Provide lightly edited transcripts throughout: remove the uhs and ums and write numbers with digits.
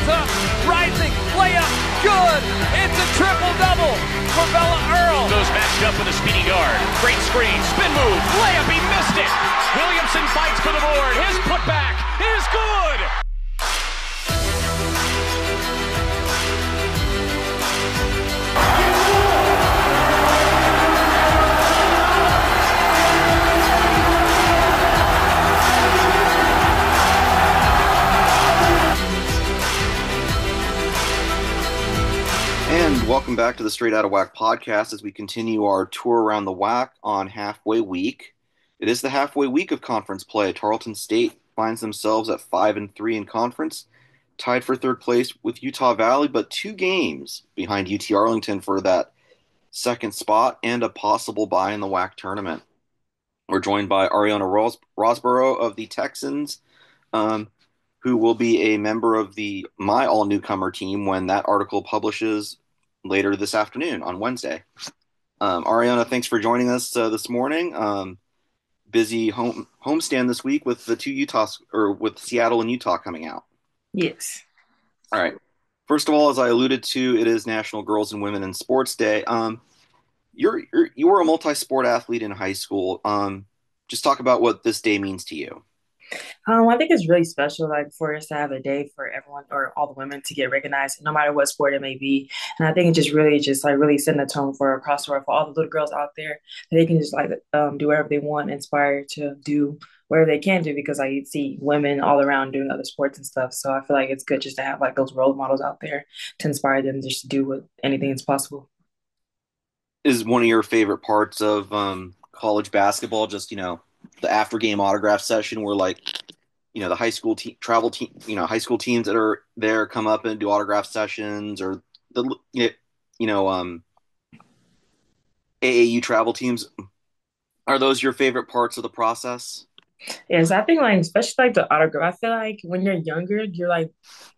up, rising, layup, good. It's a triple-double for Bella Earl. Goes matched up with a speedy guard. Great screen, spin move, layup, he missed it. Williamson fights for the board. His putback is good. And welcome back to the Straight Outta WAC podcast as we continue our tour around the WAC on halfway week. It is the halfway week of conference play. Tarleton State finds themselves at 5-3 in conference, tied for third place with Utah Valley, but 2 games behind UT Arlington for that second spot and a possible bye in the WAC tournament. We're joined by Arieona Rosborough of the Texans, who will be a member of my all-newcomer team when that article publishes later this afternoon on Wednesday. Arieona, thanks for joining us this morning. Busy homestand this week with the with Seattle and Utah coming out. Yes. All right. First of all, as I alluded to, it is National Girls and Women in Sports Day. You were a multi-sport athlete in high school. Just talk about what this day means to you. I think it's really special, like for us to have a day for everyone or all the women to get recognized, no matter what sport it may be. And I think it just really setting a tone for across the world for all the little girls out there that they can just do whatever they want, inspire to do whatever they can do, because I see women all around doing other sports and stuff. So I feel like it's good just to have like those role models out there to inspire them just to do anything that's possible. Is one of your favorite parts of college basketball just, the after game autograph session where the high school travel team, high school teams that are there come up and do autograph sessions, or AAU travel teams? Are those your favorite parts of the process? Yes, I think especially the autograph. I feel like when you're younger, you're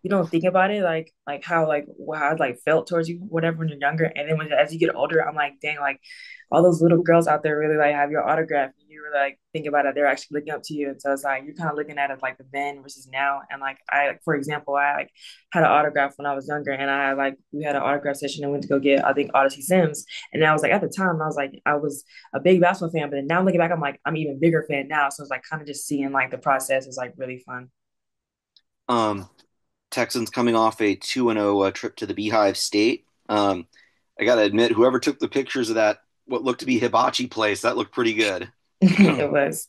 you don't think about it how I felt towards you, whatever, when you're younger. And then as you get older, I'm like, dang, all those little girls out there really have your autograph. And you really think about it, they're actually looking up to you. And so it's you're kind of looking at it the then versus now. And for example, I had an autograph when I was younger, and we had an autograph session and went to go get, I think, Odyssey Sims. And I was at the time I was a big basketball fan, but now looking back, I'm I'm even bigger fan now. So it's kind of just seeing the process is really fun. Texans coming off a 2-0 trip to the Beehive State. I gotta admit, whoever took the pictures of that, what looked to be hibachi place, that looked pretty good. It was.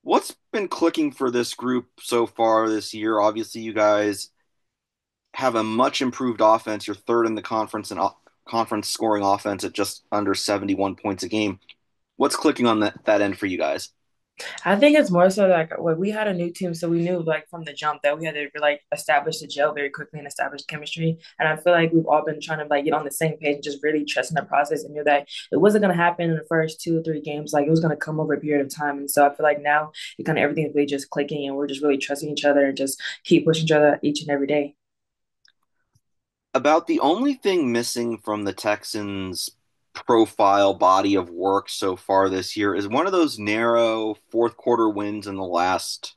What's been clicking for this group so far this year? Obviously, you guys have a much improved offense. You're third in the conference in conference scoring offense at just under 71 points a game. What's clicking on that end for you guys? I think it's more so we had a new team, so we knew from the jump that we had to establish the gel very quickly and establish chemistry. And I feel like we've all been trying to get on the same page and just really trusting the process, and knew that it wasn't going to happen in the first 2 or 3 games. It was going to come over a period of time. And so I feel like now everything is really just clicking, and we're just really trusting each other and just keep pushing each other each and every day. About the only thing missing from the Texans' profile body of work so far this year is one of those narrow fourth quarter wins in the last,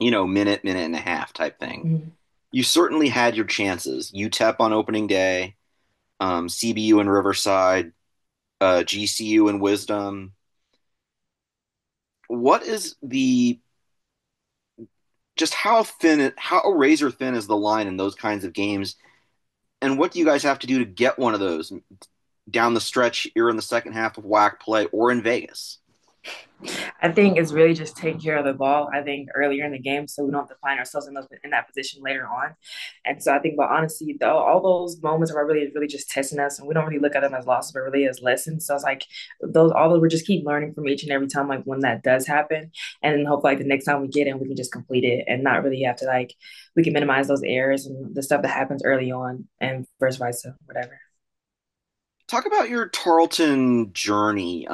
minute and a half type thing. Mm-hmm. You certainly had your chances. UTEP on opening day, CBU in Riverside, GCU in Wisdom. What is how razor thin is the line in those kinds of games? And what do you guys have to do to get one of those down the stretch here in the second half of WAC play or in Vegas? I think it's really just taking care of the ball, I think, earlier in the game, so we don't have to find ourselves in that position later on. And so I think, but honestly, though, all those moments are really, really just testing us, and we don't really look at them as losses, but really as lessons. So it's all those we just keep learning from each and every time, when that does happen. And then hopefully the next time we get in, we can just complete it and not really have to we can minimize those errors and the stuff that happens early on, and vice versa, whatever. Talk about your Tarleton journey.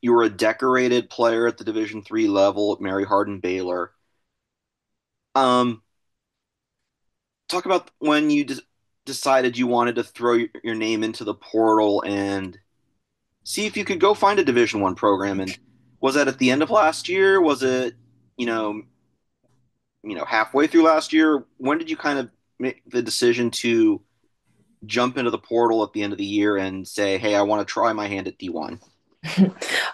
You were a decorated player at the Division III level at Mary Hardin Baylor. Talk about when you decided you wanted to throw your name into the portal and see if you could go find a Division I program. And was that at the end of last year? Was it, halfway through last year? When did you kind of make the decision to jump into the portal at the end of the year and say, "Hey, I want to try my hand at D1"?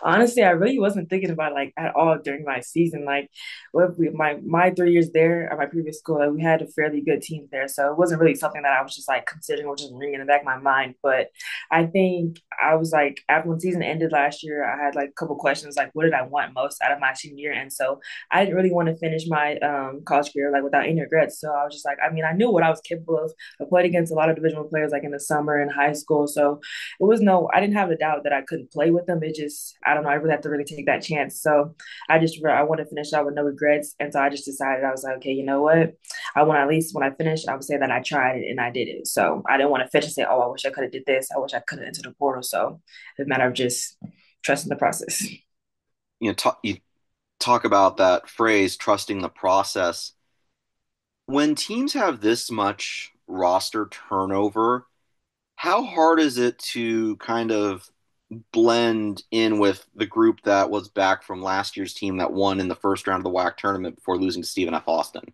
Honestly, I really wasn't thinking about it, like at all during my season. Like my 3 years there at my previous school, like, we had a fairly good team there, so it wasn't really something that I was just like considering or just ringing in the back of my mind. But I think I was like after when season ended last year, I had like a couple questions like what did I want most out of my senior year, and so I didn't really want to finish my college career like without any regrets. So I was just like, I mean, I knew what I was capable of. I played against a lot of Division 1 players like in the summer in high school, so it was no, I didn't have a doubt that I couldn't play with them. It just, I don't know, I really have to really take that chance. So I want to finish out with no regrets. And so I just decided, I was like, okay, you know what? I want to at least when I finish, I would say that I tried it and I did it. So I didn't want to finish and say, oh, I wish I could have did this. I wish I could have entered the portal. So it's a matter of just trusting the process. You talk about that phrase, trusting the process. When teams have this much roster turnover, how hard is it to kind of blend in with the group that was back from last year's team that won in the first round of the WAC tournament before losing to Stephen F. Austin?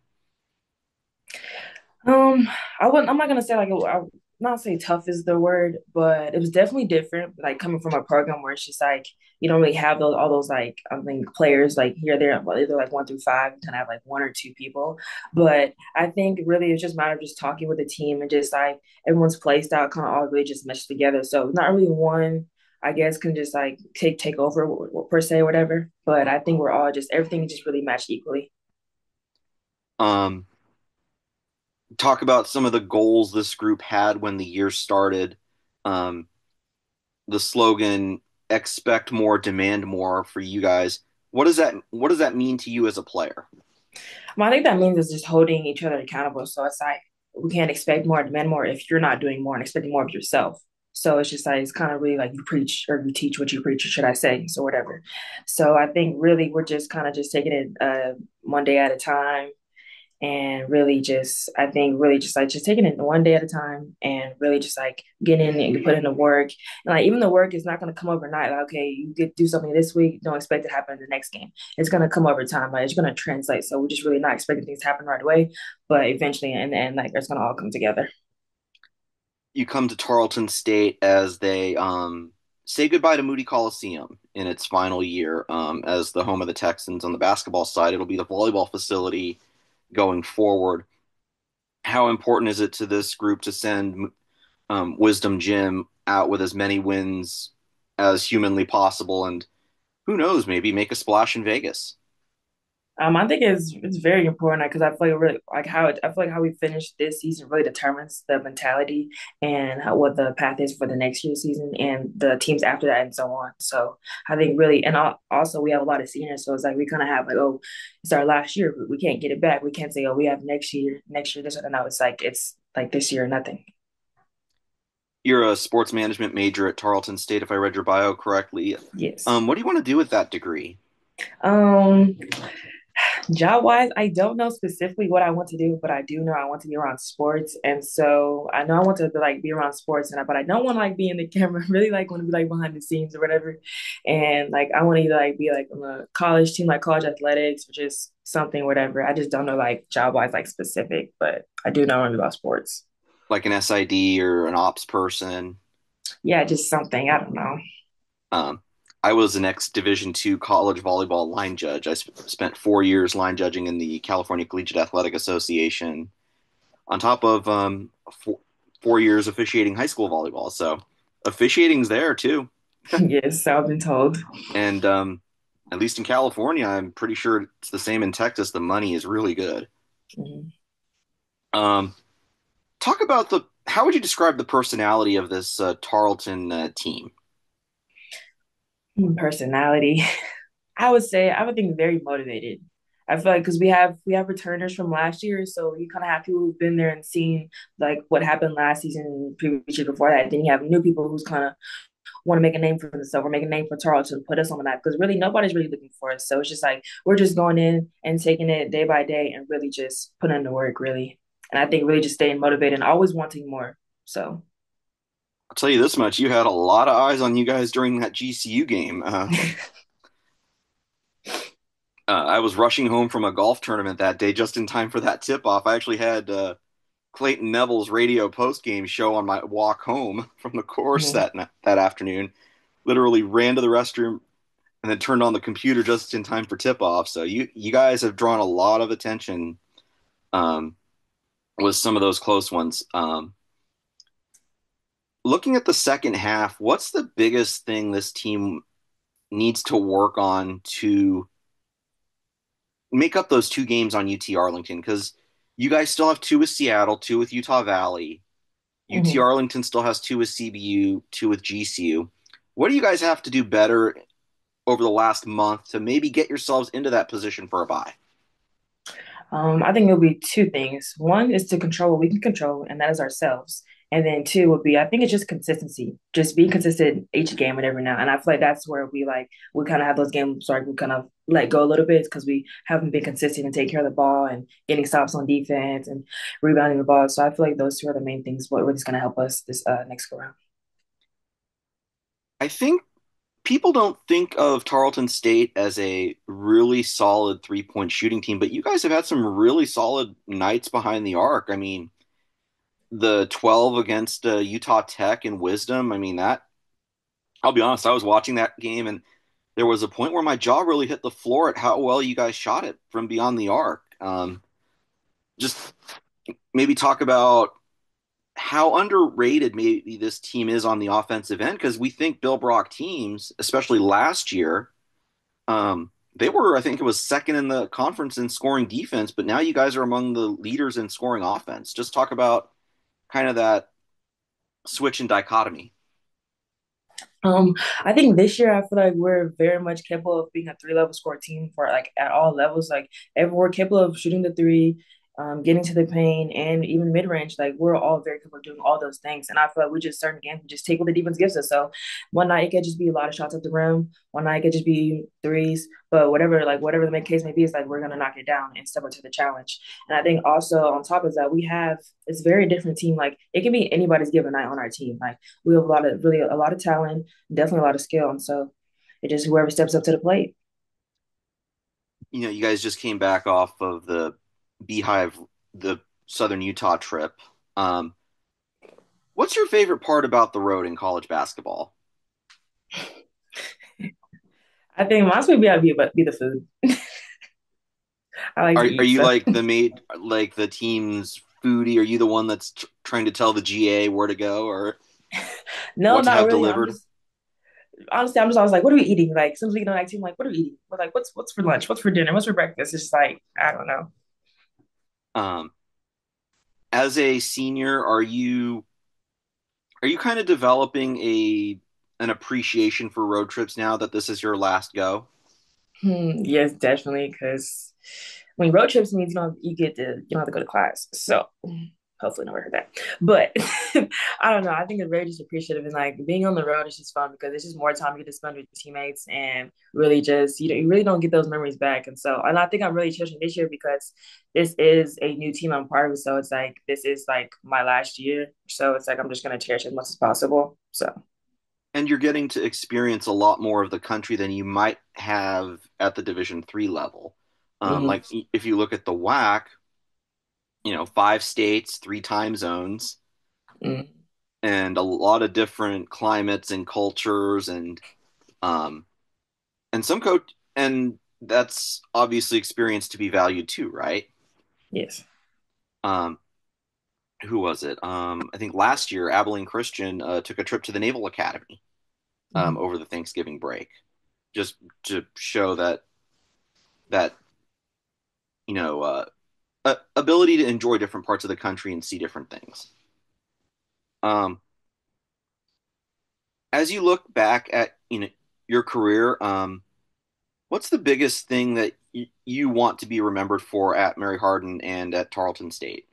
Um, I'm not gonna say like I not say tough is the word, but it was definitely different. Like coming from a program where it's just like you don't really have those all those like I think players like here there, well, either like 1 through 5, you kind of have like 1 or 2 people. But I think really it's just a matter of just talking with the team and just like everyone's play style kind of all really just meshed together. So it's not really one. I guess can just like take over per se or whatever. But I think we're all just everything just really matched equally. Um, Talk about some of the goals this group had when the year started. Um, the slogan "Expect more, demand more" for you guys. What does that mean to you as a player? Well, I think that means it's just holding each other accountable. So it's like we can't expect more, demand more if you're not doing more and expecting more of yourself. So it's just like it's kind of really like you preach or you teach what you preach, or should I say, so whatever. So I think really we're just kind of just taking it one day at a time, and really just I think really just like just taking it one day at a time and really just like getting in and put in the work. And like even the work is not going to come overnight. Like okay, you get do something this week, don't expect it to happen in the next game. It's going to come over time. Like it's going to translate. So we're just really not expecting things to happen right away, but eventually in the end, like it's going to all come together. You come to Tarleton State as they say goodbye to Moody Coliseum in its final year as the home of the Texans. On the basketball side, it'll be the volleyball facility going forward. How important is it to this group to send Wisdom Jim out with as many wins as humanly possible, and who knows, maybe make a splash in Vegas? I think it's very important because I feel like really like I feel like how we finish this season really determines the mentality and what the path is for the next year's season and the teams after that and so on. So I think really and also we have a lot of seniors, so it's like we kind of have like oh it's our last year, we can't get it back. We can't say oh we have next year this and now it's like this year or nothing. You're a sports management major at Tarleton State, if I read your bio correctly. Yes. What do you want to do with that degree? Um, Job wise, I don't know specifically what I want to do, but I do know I want to be around sports, and so I know I want to like be around sports, but I don't want to like be in the camera. I really like want to be like behind the scenes or whatever, and like I want to either like be like on a college team, like college athletics, or just something whatever. I just don't know like job wise like specific, but I do know about sports. Like an SID or an ops person? Yeah, just something. I don't know. Um, I was an ex-Division II college volleyball line judge. I spent 4 years line judging in the California Collegiate Athletic Association, on top of 4 years officiating high school volleyball. So officiating's there too. Yes, I've been told. And at least in California, I'm pretty sure it's the same in Texas. The money is really good. Mhm. Um, Talk about how would you describe the personality of this Tarleton team? Personality. I would think very motivated. I feel like because we have returners from last year, so you kind of have people who've been there and seen like what happened last season and previous year before that. Then you have new people who's kind of want to make a name for themselves or make a name for Tarleton, put us on the map because really nobody's really looking for us. So it's just like we're just going in and taking it day by day and really just putting in the work really. And I think really just staying motivated and always wanting more. So I'll tell you this much: you had a lot of eyes on you guys during that GCU game. I was rushing home from a golf tournament that day just in time for that tip-off. I actually had Clayton Neville's radio post-game show on my walk home from the course Mhm. that afternoon. Literally ran to the restroom and then turned on the computer just in time for tip-off. So you guys have drawn a lot of attention um, with some of those close ones. Looking at the second half, what's the biggest thing this team needs to work on to make up those two games on UT Arlington? Because you guys still have two with Seattle, two with Utah Valley. UT Mhm. Arlington still has two with CBU, two with GCU. What do you guys have to do better over the last month to maybe get yourselves into that position for a bye? I think it'll be two things. One is to control what we can control, and that is ourselves. And then two would be, I think it's just consistency, just being consistent each game and every now. And I feel like that's where we kind of have those games where we kind of let go a little bit because we haven't been consistent and taking care of the ball and getting stops on defense and rebounding the ball. So I feel like those two are the main things what really is going to help us this next go round. I think people don't think of Tarleton State as a really solid three-point shooting team, but you guys have had some really solid nights behind the arc. I mean, the 12 against Utah Tech and Wisdom, I mean, that, I'll be honest, I was watching that game and there was a point where my jaw really hit the floor at how well you guys shot it from beyond the arc. Just maybe talk about how underrated maybe this team is on the offensive end because we think Bill Brock teams, especially last year, they were, I think it was second in the conference in scoring defense, but now you guys are among the leaders in scoring offense. Just talk about kind of that switch and dichotomy. Um, I think this year I feel like we're very much capable of being a three-level score team for like at all levels. Like we're capable of shooting the three, getting to the paint, and even mid-range. Like we're all very capable of doing all those things. And I feel like we just certain games we just take what the defense gives us. So one night it could just be a lot of shots at the rim. One night it could just be threes. But whatever the case may be, it's like we're gonna knock it down and step up to the challenge. And I think also on top of that, we have it's a very different team. Like it can be anybody's given night on our team. Like we have a lot of talent, definitely a lot of skill. And so it just whoever steps up to the plate. You know, you guys just came back off of the Beehive, the Southern Utah trip. Um, what's your favorite part about the road in college basketball? I think mine would be the food. I like to Are eat, you so like like the team's foodie? Are you the one that's trying to tell the GA where to go or no, what to not have really. I'm delivered? just honestly, I'm just always like, what are we eating? Like, since we get on that team, like, what are we eating? We're like, what's for lunch? What's for dinner? What's for breakfast? It's just like, I don't know. Um, as a senior, are you kind of developing a an appreciation for road trips now that this is your last go? Yes, definitely. Because when road trips means you don't have to go to class. So hopefully nobody heard that. But I don't know. I think it's very just appreciative and like being on the road is just fun because it's just more time you get to spend with your teammates and really just you really don't get those memories back. And I think I'm really cherishing this year because this is a new team I'm part of. So it's like this is like my last year. So it's like I'm just gonna cherish it as much as possible. So And you're getting to experience a lot more of the country than you might have at the Division 3 level. mhm. Like if you look at the WAC, you know, 5 states, 3 time zones, Mhm. and a lot of different climates and cultures um and some coach and that's obviously experience to be valued too, right? Yes. Um who was it? I think last year Abilene Christian took a trip to the Naval Academy Mhm. over the Thanksgiving break just to show that you know ability to enjoy different parts of the country and see different things. Um, as you look back at your career, what's the biggest thing that you want to be remembered for at Mary Hardin and at Tarleton State?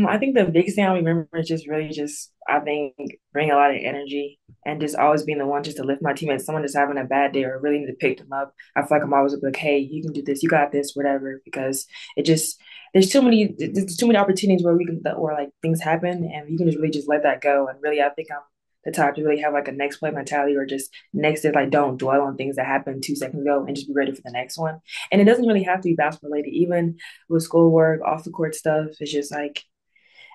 I think the biggest thing I remember is just really just I think bring a lot of energy and just always being the one just to lift my teammates. Someone just having a bad day or really need to pick them up. I feel like I'm always like, hey, you can do this, you got this, whatever. Because it just there's too many opportunities where we can where like things happen and you can just really just let that go. And really, I think I'm the type to really have like a next play mentality or just next to like don't dwell on things that happened 2 seconds ago and just be ready for the next one. And it doesn't really have to be basketball related, even with schoolwork, off the court stuff. It's just like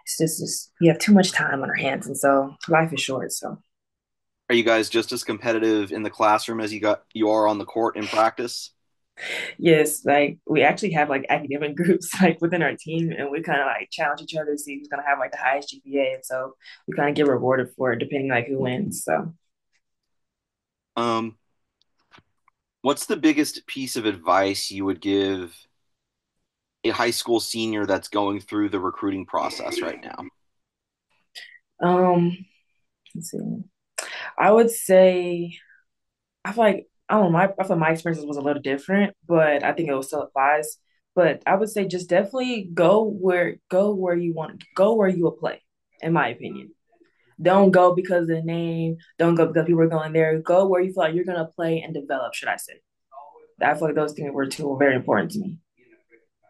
it's just we have too much time on our hands, and so life is short. So Are you guys just as competitive in the classroom as you are on the court in practice? yes, like we actually have like academic groups like within our team, and we kind of like challenge each other to see who's gonna have like the highest GPA, and so we kind of get rewarded for it depending like who wins. So Um, what's the biggest piece of advice you would give a high school senior that's going through the recruiting process right now? um, let's see. I would say I feel like I don't know, I feel my experiences was a little different, but I think it still applies. But I would say just definitely go where you want to go where you will play, in my opinion. Don't go because of the name. Don't go because people are going there. Go where you feel like you're gonna play and develop, should I say. I feel like those things were two very important to me.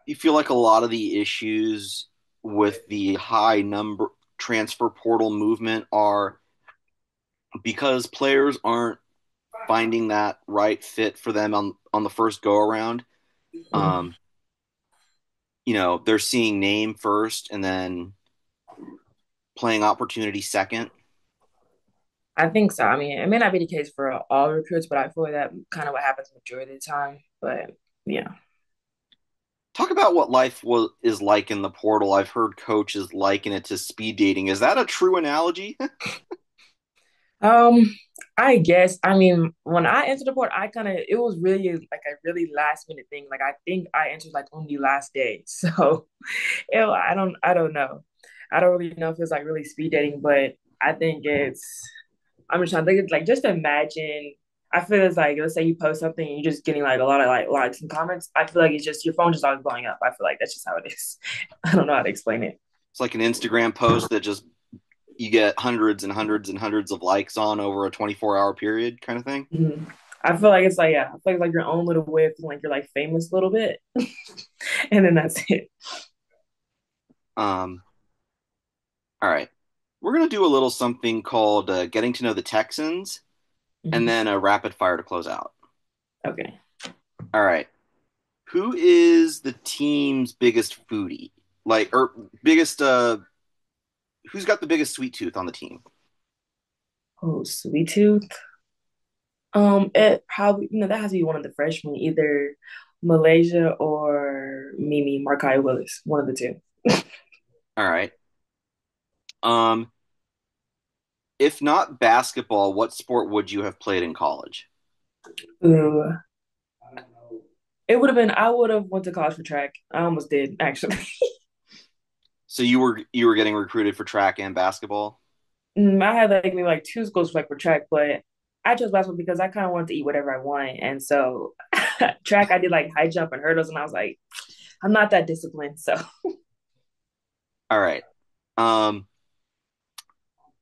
You feel like a lot of the issues with the high number transfer portal movement are because players aren't finding that right fit for them on the first go around. Mhm. Um, they're seeing name first and then playing opportunity second. I think so. I mean, it may not be the case for all recruits, but I feel like that kind of what happens majority of the time. But yeah. Talk about what life is like in the portal. I've heard coaches liken it to speed dating. Is that a true analogy? Um, I guess. I mean, when I entered the port, I kind of it was really like a really last minute thing. Like I think I entered like on the last day, so I don't know. I don't really know if it's like really speed dating, but I think it's. I'm just trying to think. Like just imagine. I feel it's like let's say you post something and you're just getting like a lot of like likes and comments. I feel like it's just your phone just always blowing up. I feel like that's just how it is. I don't know how to explain it. It's like an Instagram post that just you get hundreds and hundreds and hundreds of likes on over a 24-hour period kind of thing. Mhm. I feel like it's like yeah, I feel like your own little way of feeling like you're like famous a little bit, and then that's it. Um, all right. We're going to do a little something called getting to know the Texans and Mhm. then a rapid fire to close out. Okay. All right. Who is the team's biggest foodie? Like, or biggest, who's got the biggest sweet tooth on the team? Oh, sweet tooth. It probably that has to be one of the freshmen, either Malaysia or Mimi Markai Willis, one of the two. All right. Um, if not basketball, what sport would you have played in college? Ooh, it would have been. I would have went to college for track. I almost did actually. So you were getting recruited for track and basketball? I had like maybe like two schools like for track, but I chose basketball because I kind of wanted to eat whatever I wanted, and so track I did like high jump and hurdles, and I was like, I'm not that disciplined, so. All right. Um,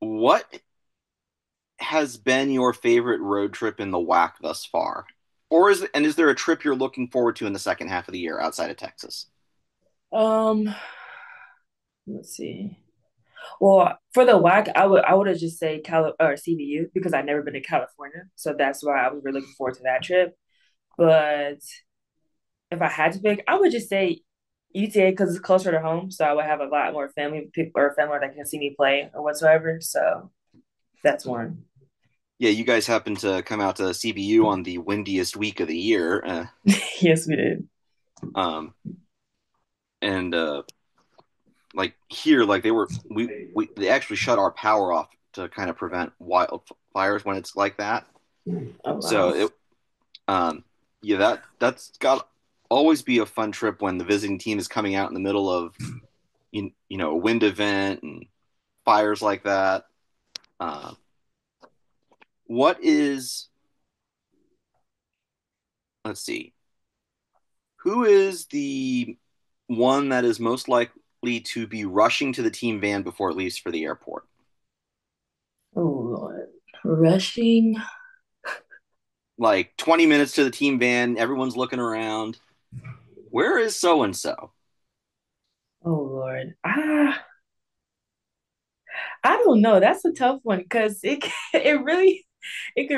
what has been your favorite road trip in the WAC thus far? Is there a trip you're looking forward to in the second half of the year outside of Texas? Um, let's see. Well, for the WAC, I would have just say Cal or CBU because I've never been to California, so that's why I was really looking forward to that trip. But if I had to pick, I would just say UTA because it's closer to home, so I would have a lot more family that can see me play or whatsoever. So that's one. Yeah, you guys happened to come out to CBU on the windiest week of the year, Yes, we did. um, and like here, like they actually shut our power off to kind of prevent wildfires when it's like that. Oh So wow. um, yeah, that's got always be a fun trip when the visiting team is coming out in the middle of a wind event and fires like that. Uh, what is let's see, who is the one that is most likely to be rushing to the team van before it leaves for the airport? Oh Lord. Rushing. Like 20 minutes to the team van, everyone's looking around. Where is so and so? Oh Lord. I don't know. That's a tough one because it could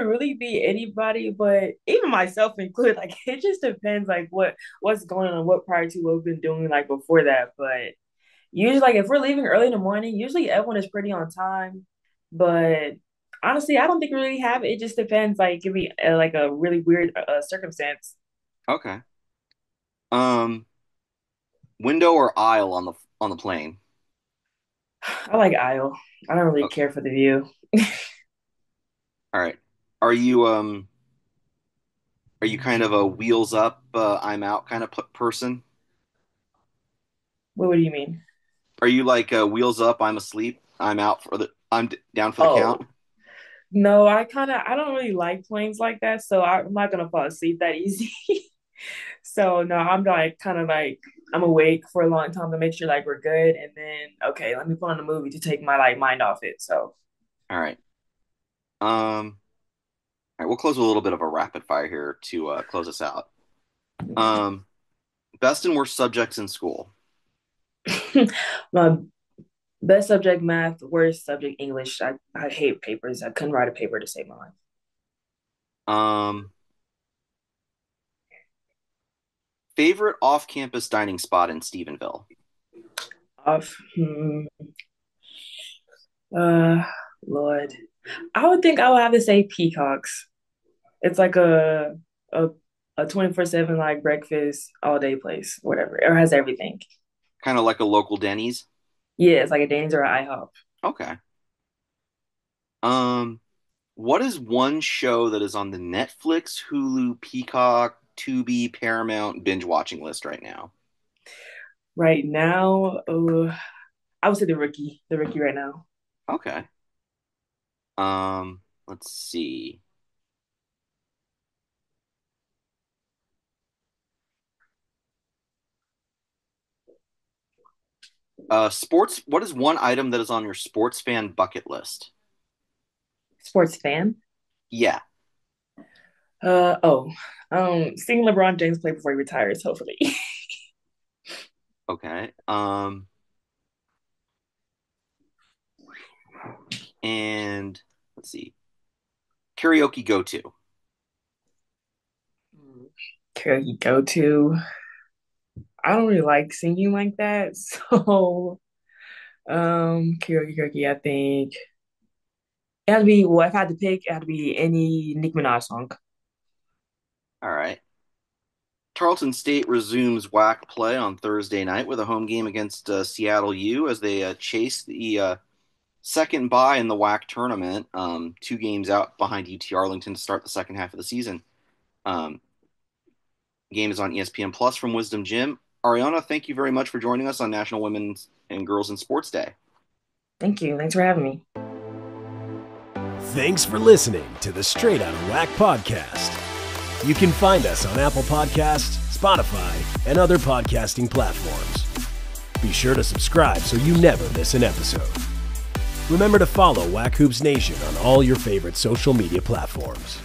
really be anybody, but even myself included. Like it just depends like what's going on, what prior to what we've been doing like before that. But usually like if we're leaving early in the morning, usually everyone is pretty on time. But honestly, I don't think we really have it. It just depends. Like it could be like a really weird circumstance. Okay. Um, Window or aisle on the plane? I like aisle. I don't really Oh, care for the view. all right. Are you are you kind of a wheels up, I'm out kind of person? What do you mean? Are you like wheels up, I'm asleep, down for the count? Oh, no, I don't really like planes like that, so I'm not gonna fall asleep that easy. So no, I'm like kind of like I'm awake for a long time to make sure like we're good, and then okay, let me put on a movie to take my like mind off it. So All right. All right, we'll close with a little bit of a rapid fire here to close us out. Um, Best and worst subjects in school. my best subject math, worst subject English. I hate papers. I couldn't write a paper to save my life. Um, Favorite off-campus dining spot in Stephenville. Off, uh, Lord, I would think I would have to say peacocks. It's like a a 24/7 like breakfast all day place, whatever. It has everything. Kind of like a local Denny's. Yeah, it's like a Danes or an IHOP. Okay. Um, what is one show that is on the Netflix, Hulu, Peacock, Tubi, Paramount binge watching list right now? Right now, I would say the rookie right now. Okay. Let's see. Sports. What is one item that is on your sports fan bucket list? Sports fan. Yeah. Oh, seeing LeBron James play before he retires, hopefully. Okay. And let's see. Karaoke go to. Karaoke go to. I don't really like singing like that, so karaoke. I think it had to be. Well, if I had to pick, it had to be any Nicki Minaj song. All right. Tarleton State resumes WAC play on Thursday night with a home game against Seattle U as they chase the second bye in the WAC tournament, 2 games out behind UT Arlington to start the second half of the season. Um, Game is on ESPN Plus from Wisdom Gym. Arieona, thank you very much for joining us on National Women's and Girls in Sports Day. Thank you. Thanks for having me. Thanks for listening to the Straight Outta Whack podcast. You can find us on Apple Podcasts, Spotify, and other podcasting platforms. Be sure to subscribe so you never miss an episode. Remember to follow Whack Hoops Nation on all your favorite social media platforms.